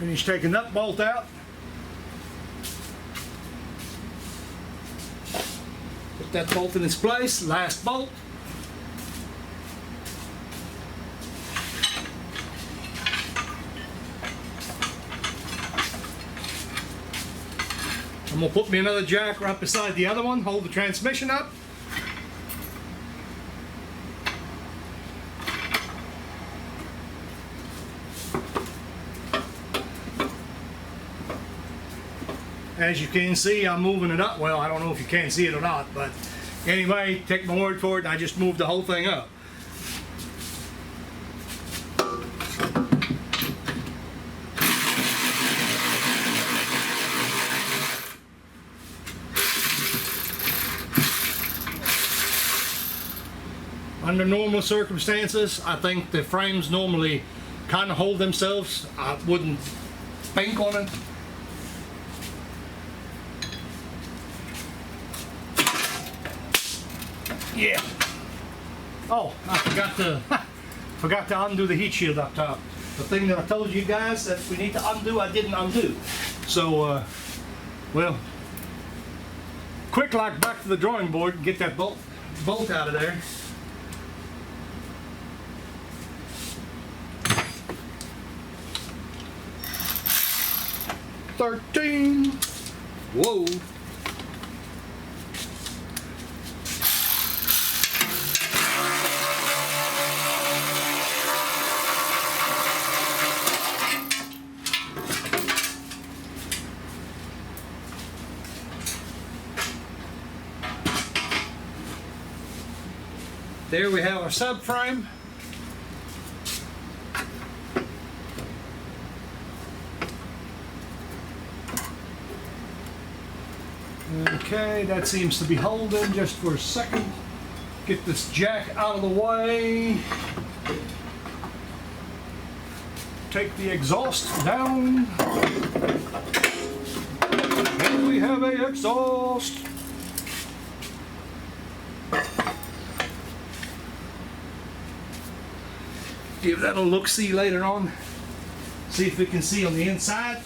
Finish taking that bolt out. Put that bolt in its place. Last bolt. I'm going to put me another jack right beside the other one, hold the transmission up. As you can see, I'm moving it up. Well, I don't know if you can see it or not, but anyway, take my word for it, I just moved the whole thing up. Under normal circumstances, I think the frames normally kind of hold themselves. I wouldn't bank on it. Yeah. Oh, I forgot to undo the heat shield up top. The thing that I told you guys that we need to undo, I didn't undo. So, well, quick like back to the drawing board and get that bolt out of there. Whoa. There we have our subframe. Okay, that seems to be holding just for a second. Get this jack out of the way. Take the exhaust down. And we have a exhaust. Give that a look-see later on. See if we can see on the inside.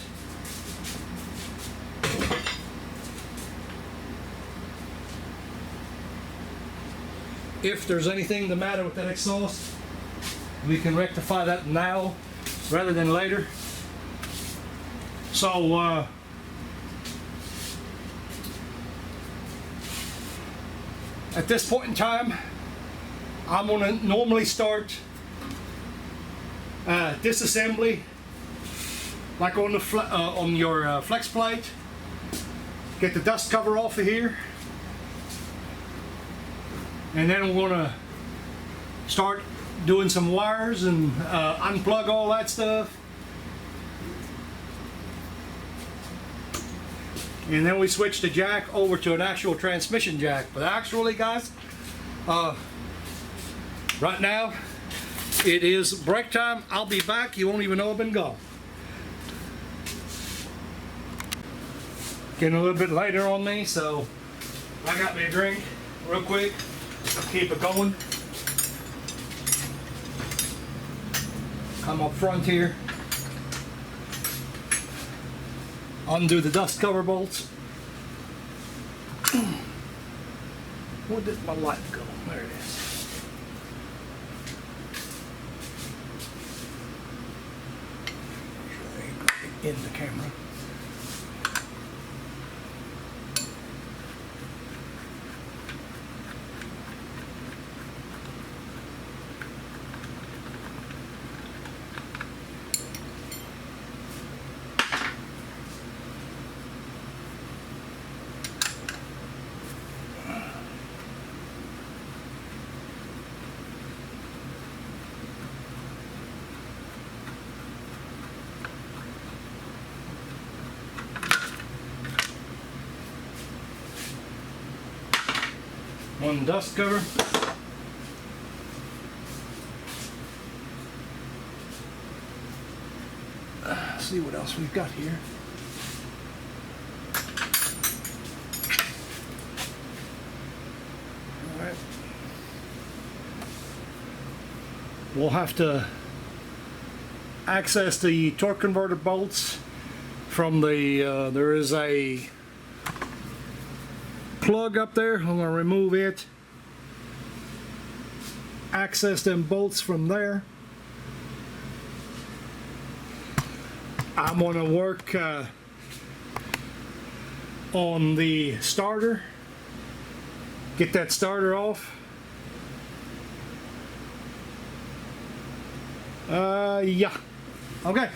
If there's anything the matter with that exhaust, we can rectify that now rather than later. So at this point in time, I'm going to normally start disassembly, like on the on your flex plate. Get the dust cover off of here, and then we're going to start doing some wires and unplug all that stuff. And then we switch the jack over to an actual transmission jack. But actually, guys, right now it is break time. I'll be back. You won't even know I've been gone. Getting a little bit later on me, so I got me a drink real quick. Keep it going. Come up front here. Undo the dust cover bolts. Where did my light go? There it is. In the camera. One dust cover. See what else we've got here. All right. We'll have to access the torque converter bolts from the, there is a plug up there. I'm going to remove it. Access them bolts from there. I'm going to work on the starter. Get that starter off. Yeah. Okay.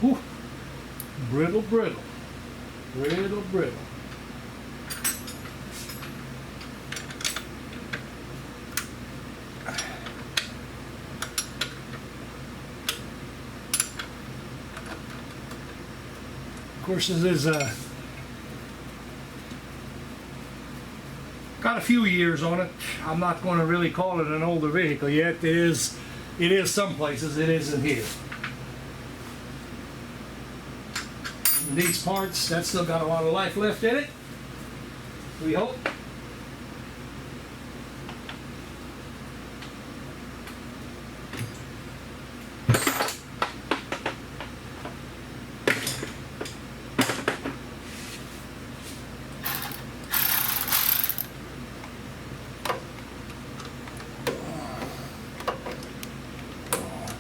Whew. Brittle, brittle. Brittle, brittle. Of course, this is got a few years on it. I'm not going to really call it an older vehicle yet. It is some places. It isn't here. And these parts, that's still got a lot of life left in it. We hope.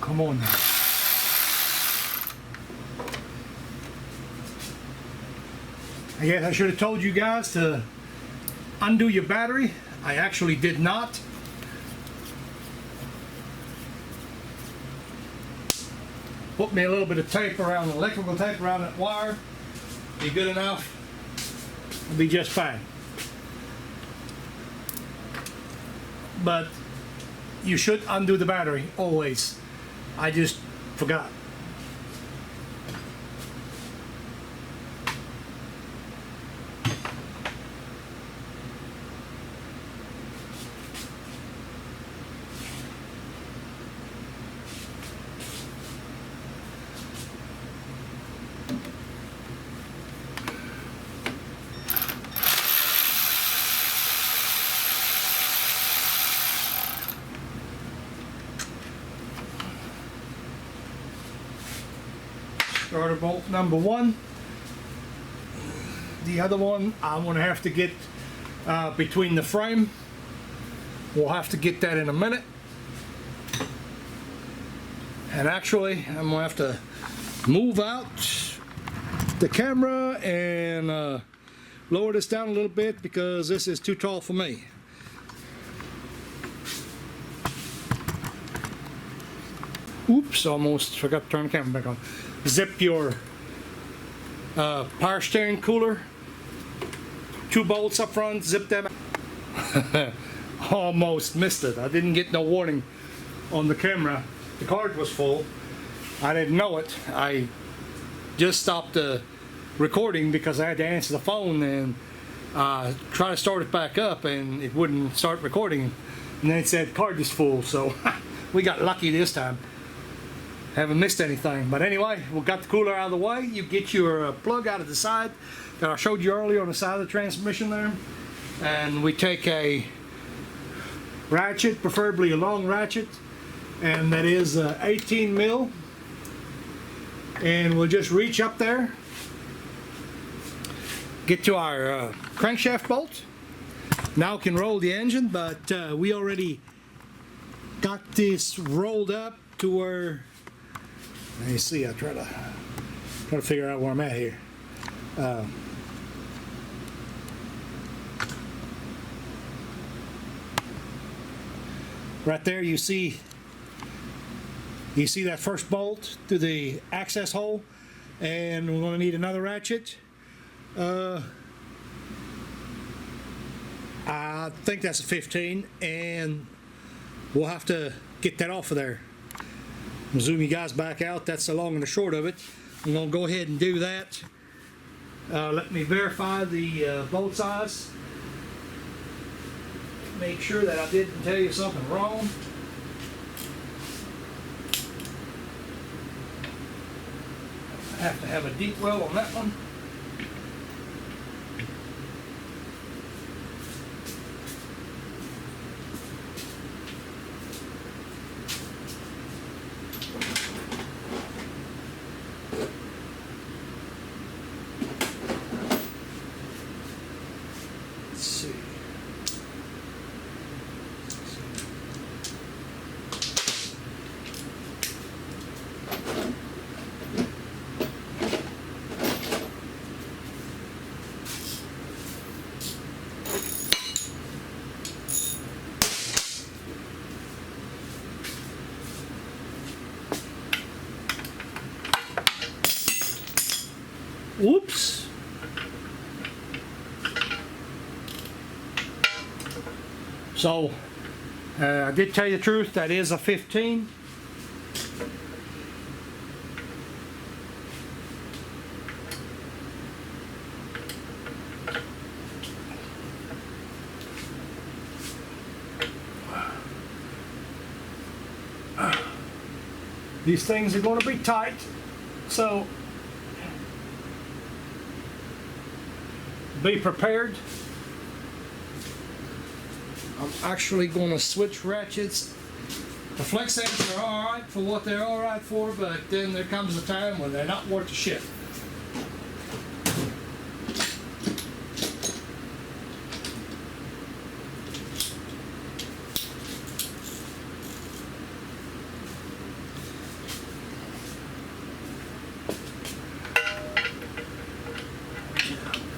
Come on now. I guess I should have told you guys to undo your battery. I actually did not. Put me a little bit of tape around, electrical tape around that wire. Be good enough. It'll be just fine. But you should undo the battery always. I just forgot. Starter bolt number one. The other one I'm going to have to get between the frame. We'll have to get that in a minute. And actually, I'm going to have to move out the camera and lower this down a little bit because this is too tall for me. Oops, almost forgot to turn the camera back on. Zip your power steering cooler. 2 bolts up front, zip them. Almost missed it. I didn't get no warning on the camera. The card was full. I didn't know it. I just stopped the recording because I had to answer the phone and try to start it back up and it wouldn't start recording. And then it said card is full, so we got lucky this time. Haven't missed anything. But anyway, we got the cooler out of the way. You get your plug out of the side that I showed you earlier on the side of the transmission there. And we take a ratchet, preferably a long ratchet, and that is 18 mil. And we'll just reach up there, get to our crankshaft bolt. Now can roll the engine, but we already got this rolled up to where, let me see, I try to figure out where I'm at here. Right there you see that first bolt to the access hole, and we're going to need another ratchet. I think that's a 15, and we'll have to get that off of there. I'll zoom you guys back out. That's the long and the short of it. I'm going to go ahead and do that. Let me verify the bolt size. Make sure that I didn't tell you something wrong. Have to have a deep well on that one. Let's see. Whoops. So, I did tell you the truth, that is a 15. These things are going to be tight, so be prepared. I'm actually going to switch ratchets. The flex ends are alright for what they're alright for, but then there comes a time when they're not worth the shit.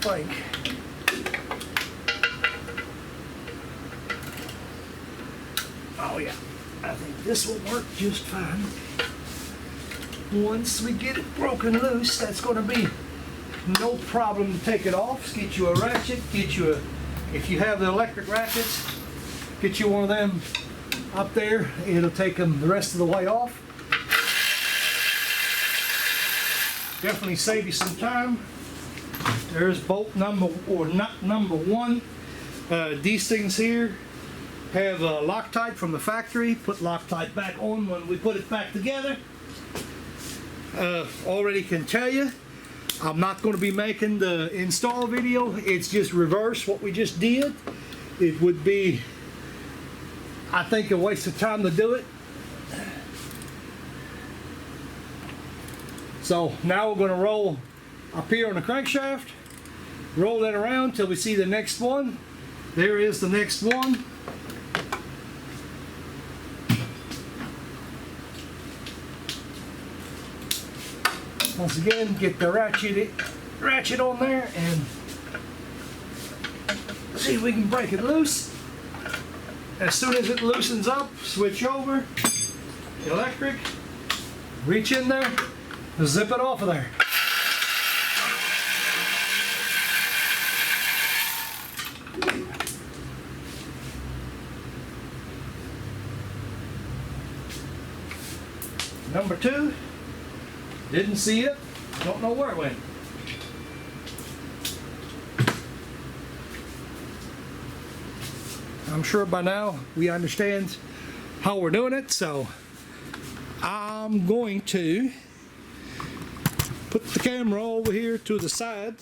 Like, oh yeah, I think this will work just fine. Once we get it broken loose, that's going to be no problem to take it off. Get you a ratchet, get you a, if you have the electric ratchets, get you one of them up there. It'll take them the rest of the way off. Definitely save you some time. There's bolt number, or nut number 1. These things here have Loctite from the factory. Put Loctite back on when we put it back together. Already can tell you, I'm not going to be making the install video. It's just reverse what we just did. It would be, I think, a waste of time to do it. So now we're going to roll up here on the crankshaft, roll that around till we see the next one. There is the next one. Once again, get the ratchet on there and see if we can break it loose. As soon as it loosens up, switch over, electric, reach in there, zip it off of there. Number 2, didn't see it, don't know where it went. I'm sure by now we understand how we're doing it, so I'm going to put the camera over here to the side.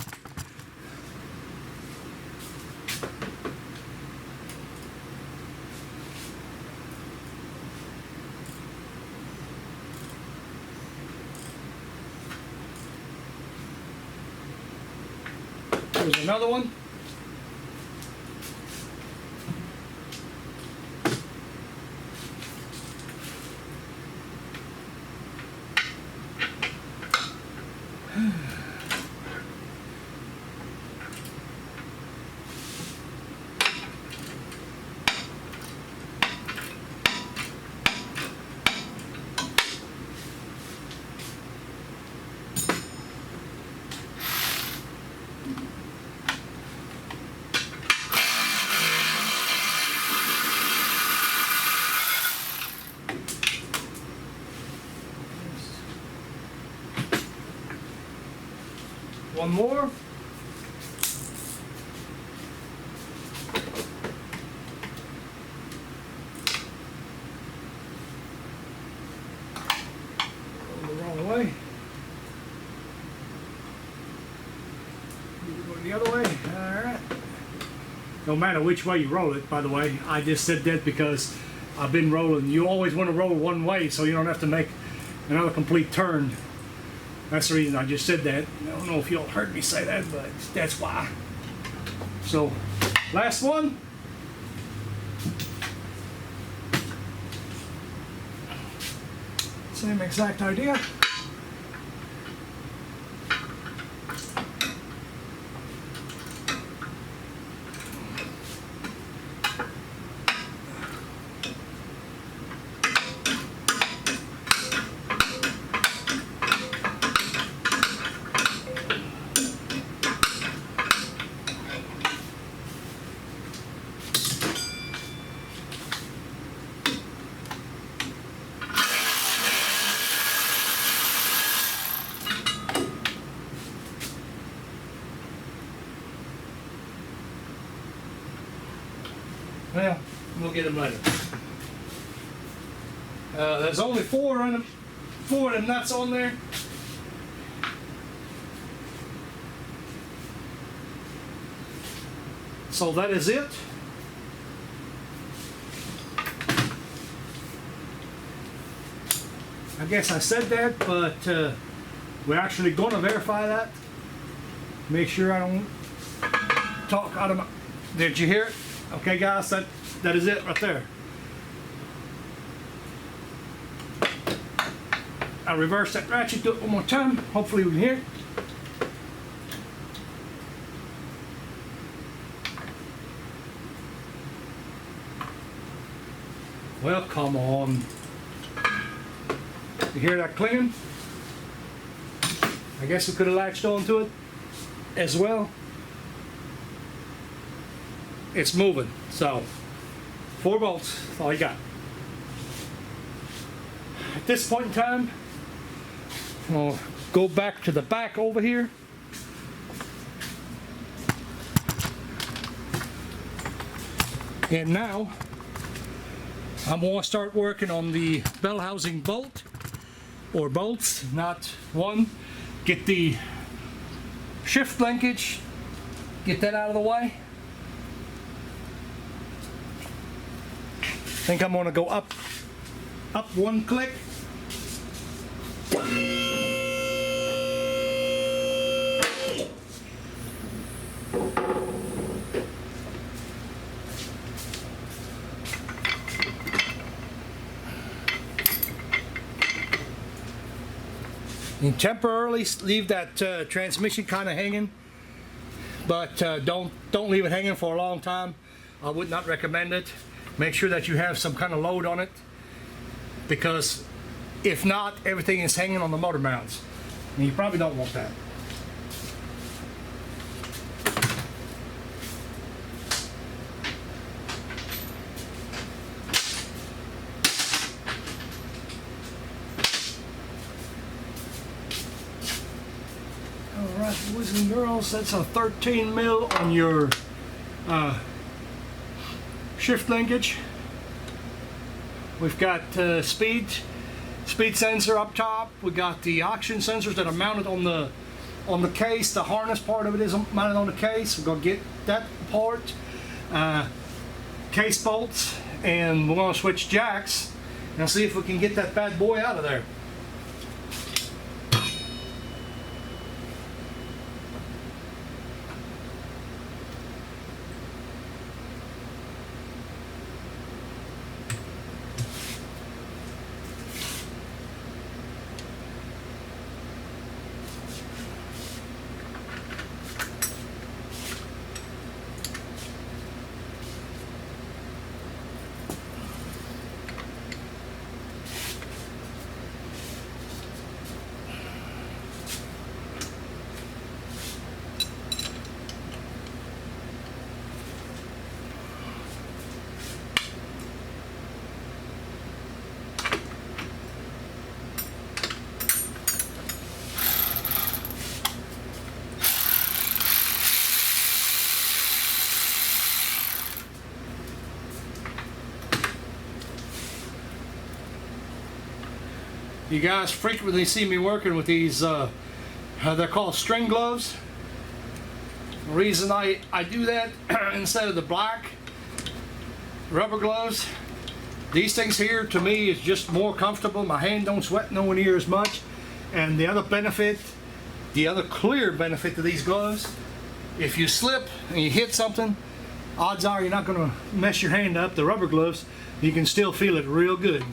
There's another one. One more. Going the wrong way. no matter which way you roll it, by the way. I just said that because I've been rolling. You always want to roll one way so you don't have to make another complete turn. That's the reason I just said that. I don't know if y'all heard me say that, but that's why. So, last one. Same exact idea. Well, we'll get them later. There's only four of them nuts on there. So that is it. I guess I said that, but we're actually going to verify that. Make sure I don't talk out of my... Did you hear it? Okay, guys, that is it right there. I'll reverse that ratchet, do it one more time. Hopefully we can hear it. Well, come on. You hear that clinging? I guess we could have latched onto it as well. It's moving, so 4 bolts, that's all you got. At this point in time, I'll go back to the back over here. And now, I'm going to start working on the bell housing bolt, or bolts, not one. Get the shift linkage, get that out of the way. I think I'm going to go up one click. You temporarily leave that transmission kind of hanging, but don't leave it hanging for a long time. I would not recommend it. Make sure that you have some kind of load on it, because if not, everything is hanging on the motor mounts, and you probably don't want that. Alright, boys and girls, that's a 13 mil on your shift linkage. We've got speed sensor up top. We got the oxygen sensors that are mounted on the case. The harness part of it is mounted on the case. We're gonna get that part. Case bolts, and we're gonna switch jacks and see if we can get that bad boy out of there. You guys frequently see me working with these, they're called string gloves. The reason I do that instead of the black rubber gloves, these things here to me is just more comfortable. My hand don't sweat nowhere near as much. And the other benefit, the other clear benefit to these gloves, if you slip and you hit something, odds are you're not going to mess your hand up. The rubber gloves, you can still feel it real good.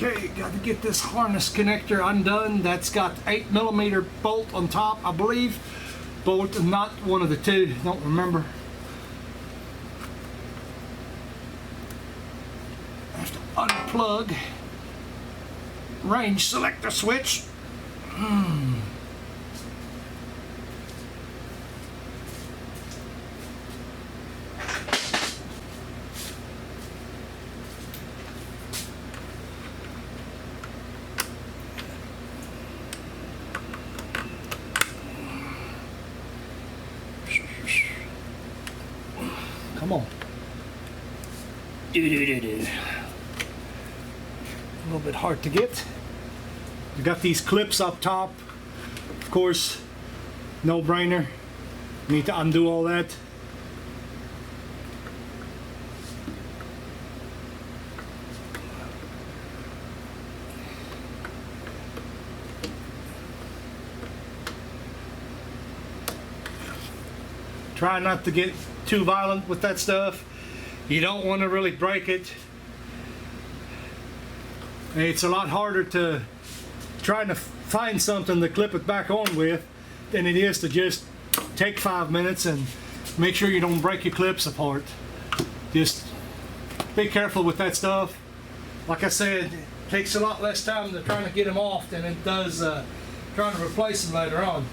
Okay, got to get this harness connector undone. That's got 8mm bolt on top, I believe. Bolt, not one of the two, don't remember. I have to unplug range selector switch. Come on. A little bit hard to get. You got these clips up top. Of course, no brainer. Need to undo all that. Try not to get too violent with that stuff. You don't want to really break it. It's a lot harder to try to find something to clip it back on with than it is to just take 5 minutes and make sure you don't break your clips apart. Just be careful with that stuff. Like I said, it takes a lot less time to trying to get them off than it does trying to replace them later on.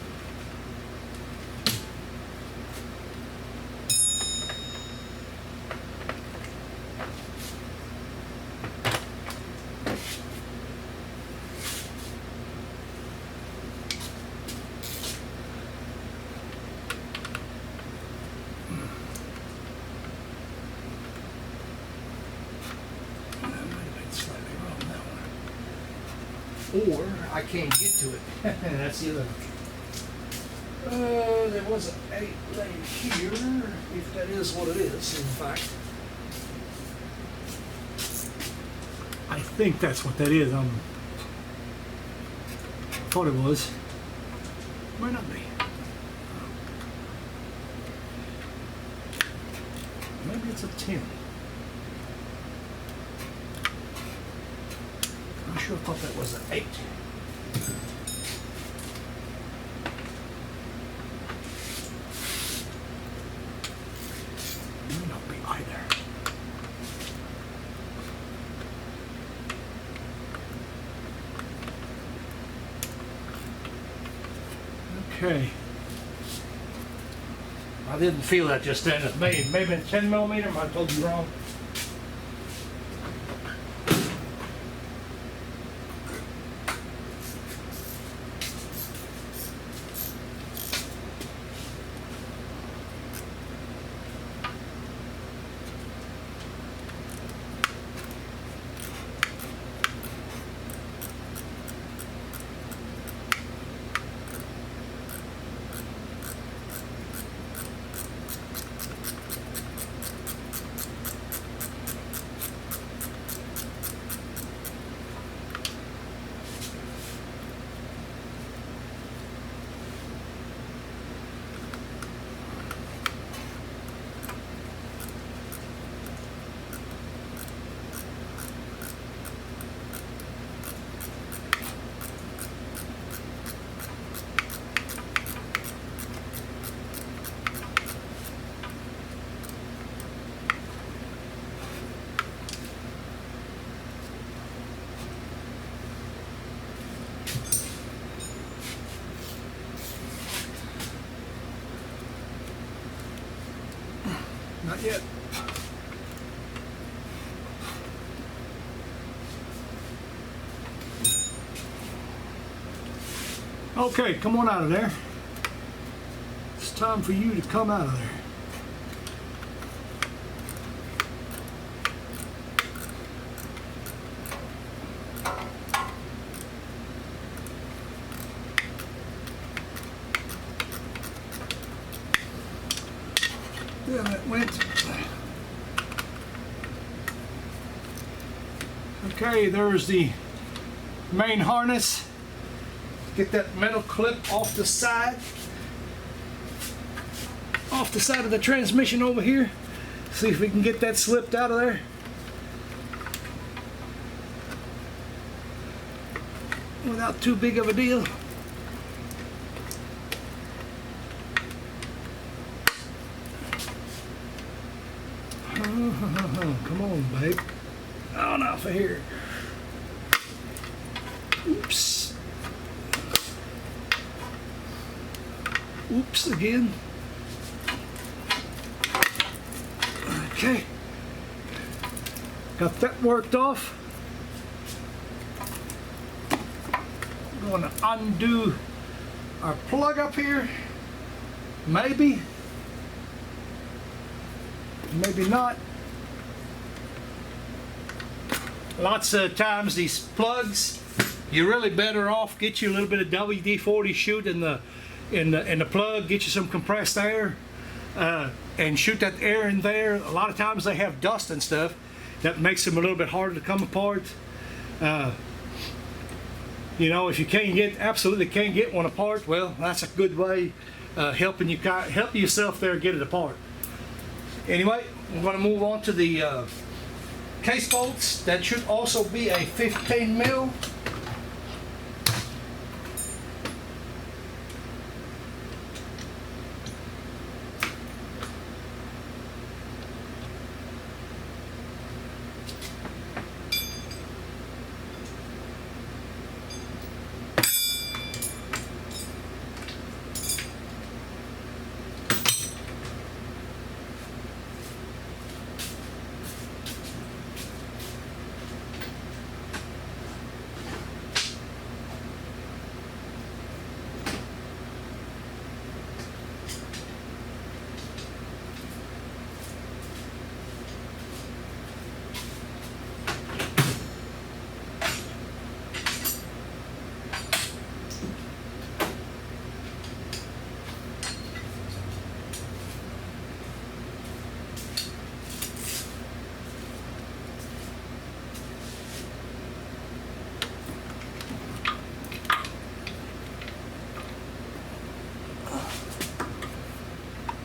Or I can't get to it. That's the other. There was an 8 laying here, if that is what it is, in fact. I think that's what that is. I thought it was. Might not be. Maybe it's a 10. I sure thought that was an 8. May not be either. Okay. I didn't feel that just then. It may have been 10mm. I told you wrong. Not yet. Okay, come on out of there. It's time for you to come out of there. There that went. Okay, there's the main harness. Get that metal clip off the side of the transmission over here. See if we can get that slipped out of there without too big of a deal. Come on, babe. On off of here. Oops. Oops again. Okay. Got that worked off. I'm going to undo our plug up here. Maybe. Maybe not. Lots of times these plugs, you're really better off get you a little bit of WD-40 shoot in the plug, get you some compressed air, and shoot that air in there. A lot of times they have dust and stuff that makes them a little bit harder to come apart. You know, if you absolutely can't get one apart, well, that's a good way help yourself there get it apart. Anyway, I'm going to move on to the case bolts. That should also be a 15 mil.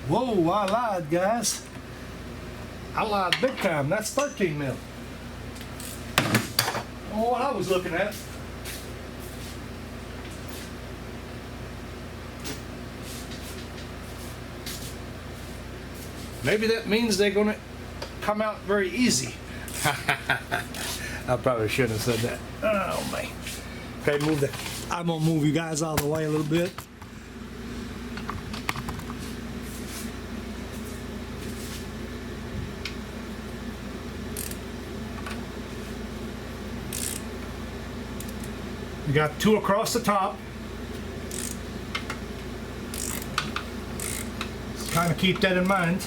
Whoa, I lied, guys. I lied big time. That's 13 mil. Oh, what I was looking at. Maybe that means they're going to come out very easy. I probably shouldn't have said that. Oh, man. Okay, I'm going to move you guys out of the way a little bit. We got two across the top. Just kind of keep that in mind.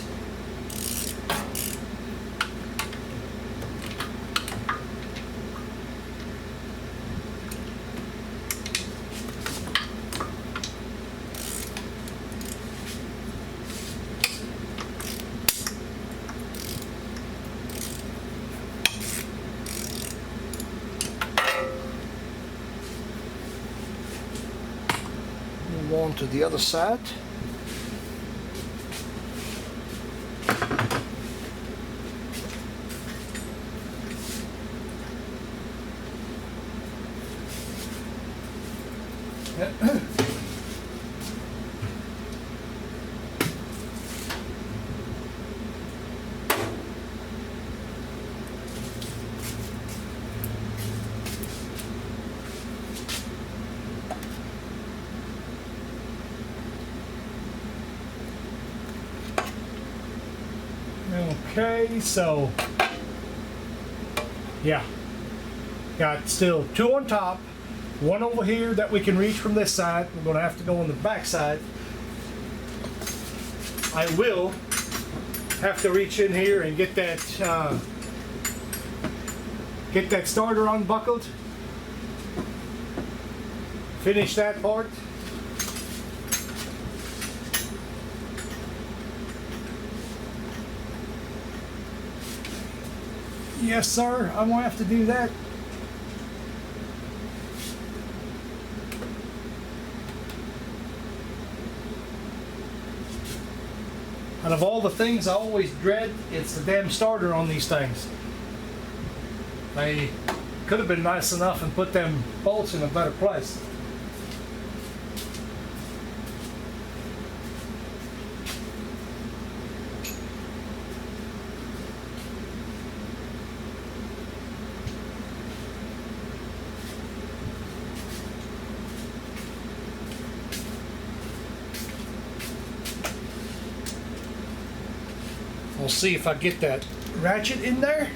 On to the other side. Okay, so yeah, got still two on top, one over here that we can reach from this side. We're going to have to go on the back side. I will have to reach in here and get that starter unbuckled. Finish that part. Yes, sir. I'm gonna have to do that. Out of all the things I always dread, it's the damn starter on these things. They could have been nice enough and put them bolts in a better place. We'll see if I get that ratchet in there.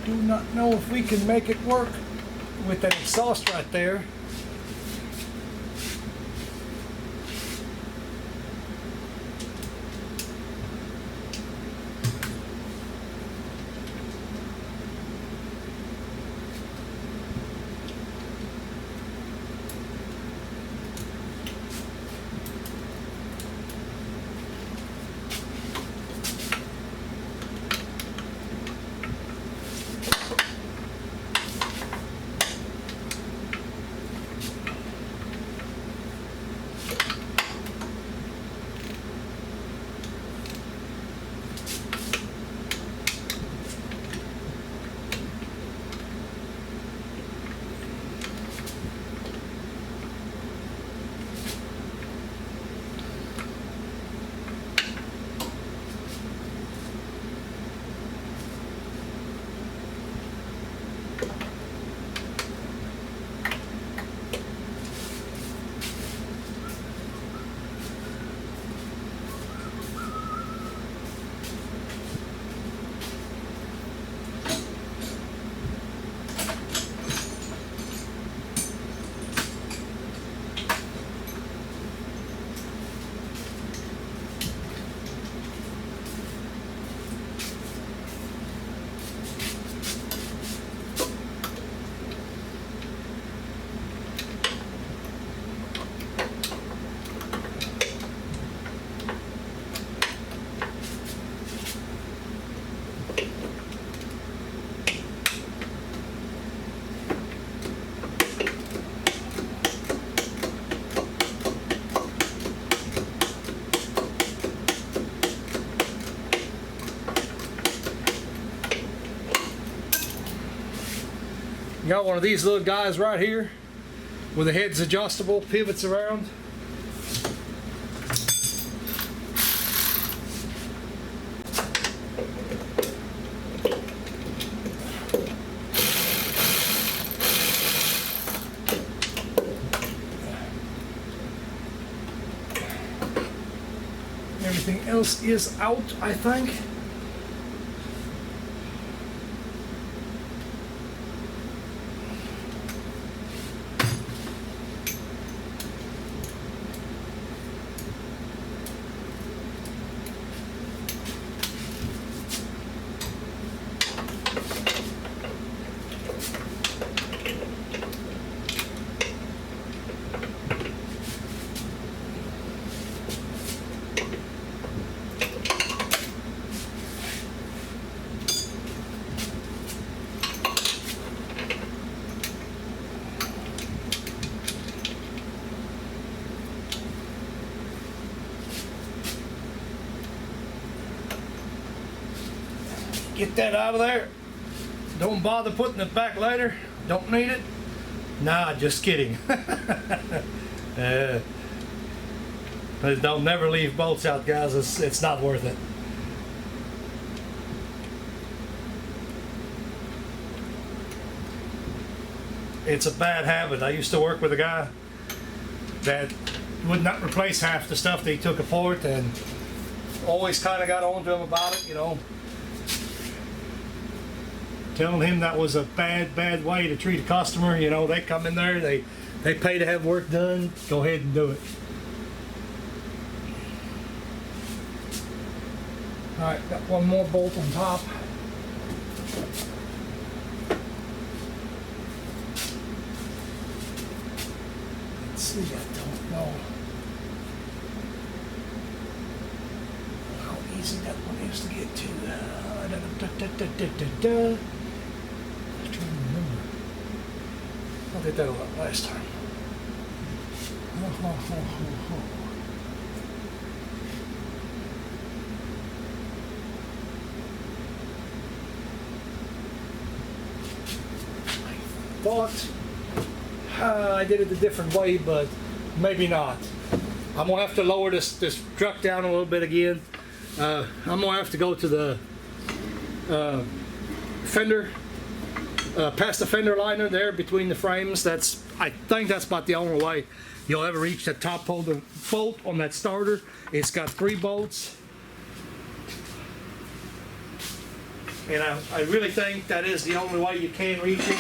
I do not know if we can make it work with that exhaust right there. Got one of these little guys right here with the head's adjustable, pivots around. Everything else is out, I think. Get that out of there. Don't bother putting it back later. Don't need it. Nah, just kidding. But don't never leave bolts out, guys. It's not worth it. It's a bad habit. I used to work with a guy that would not replace half the stuff that he took apart, and always kind of got on to him about it, you know. Telling him that was a bad way to treat a customer. You know, they come in there, they They pay to have work done, go ahead and do it. Alright, got one more bolt on top. Let's see, I don't know how easy that one is to get to. I'm trying to remember. I did that a lot last time. I thought I did it a different way, but maybe not. I'm gonna have to lower this truck down a little bit again. I'm gonna have to go to the fender, past the fender liner there between the frames. I think that's about the only way you'll ever reach the top holder bolt on that starter. It's got 3 bolts, and I really think that is the only way you can reach it.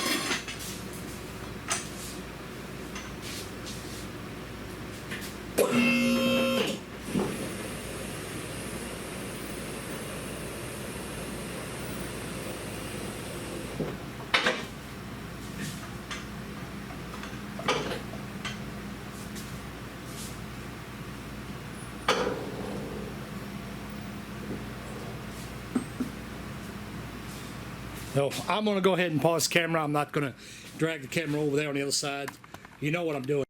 So I'm going to go ahead and pause the camera. I'm not going to drag the camera over there on the other side. You know what I'm doing.